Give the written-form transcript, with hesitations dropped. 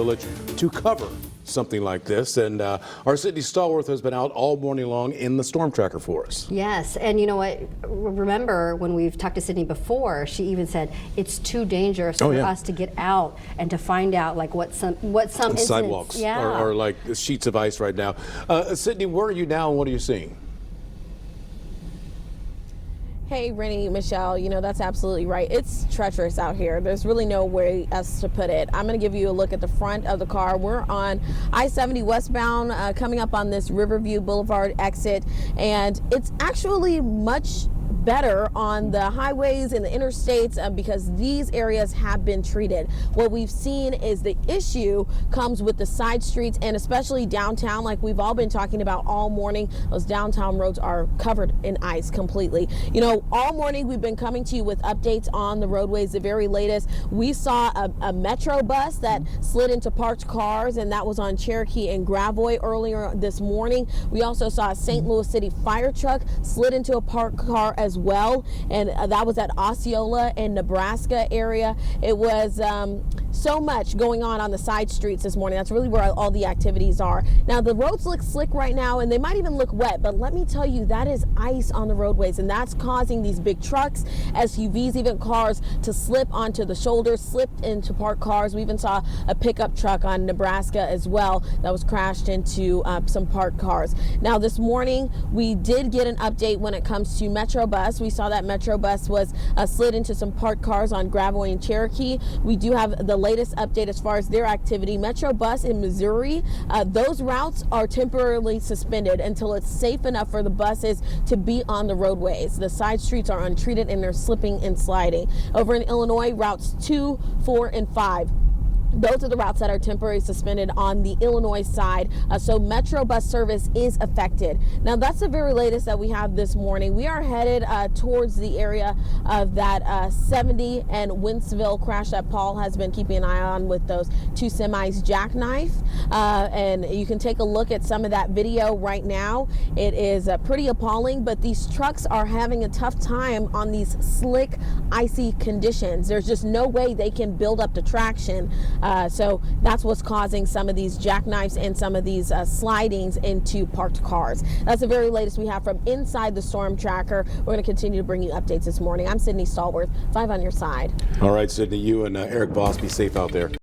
Village to cover something like this, and our Sydney Stallworth has been out all morning long in the StormTracker for us. Yes, and you know what? Remember when we've talked to Sydney before, she even said it's too dangerous for us to get out and to find out like what some sidewalks are like sheets of ice right now. Sydney, where are you now and what are you seeing? Hey, Rennie, Michelle, you know, that's absolutely right. It's treacherous out here. There's really no way else to put it. I'm going to give you a look at the front of the car. We're on I-70 westbound, coming up on this Riverview Boulevard exit, and it's actually much better on the highways and the interstates because these areas have been treated. What we've seen is the issue comes with the side streets and especially downtown, like we've all been talking about all morning. Those downtown roads are covered in ice completely. You know, all morning we've been coming to you with updates on the roadways, the very latest. We saw a metro bus that slid into parked cars, and that was on Cherokee and Gravois earlier this morning. We also saw a St. Louis City fire truck slid into a parked car as well, and that was at Osceola in Nebraska area. It was so much going on the side streets this morning. That's really where all the activities are. Now the roads look slick right now, and they might even look wet, but let me tell you, that is ice on the roadways, and that's causing these big trucks, SUVs, even cars to slip onto the shoulders, slipped into parked cars. We even saw a pickup truck on Nebraska as well that was crashed into some parked cars. Now this morning we did get an update when it comes to Metro Bus. We saw that Metro Bus was slid into some parked cars on Gravois and Cherokee. We do have the latest update as far as their activity. Metro Bus in Missouri, those routes are temporarily suspended until it's safe enough for the buses to be on the roadways. The side streets are untreated and they're slipping and sliding. Over in Illinois, routes 2, 4, and 5. Those are the routes that are temporarily suspended on the Illinois side. So Metro bus service is affected. Now that's the very latest that we have this morning. We are headed towards the area of that 70 and Wentzville crash that Paul has been keeping an eye on with those two semis jackknife. And you can take a look at some of that video right now. It is pretty appalling, but these trucks are having a tough time on these slick, icy conditions. There's just no way they can build up the traction. So that's what's causing some of these jackknives and some of these slidings into parked cars. That's the very latest we have from inside the StormTracker. We're going to continue to bring you updates this morning. I'm Sydney Stallworth, 5 on your side. All right, Sydney, you and Eric Voss, be safe out there.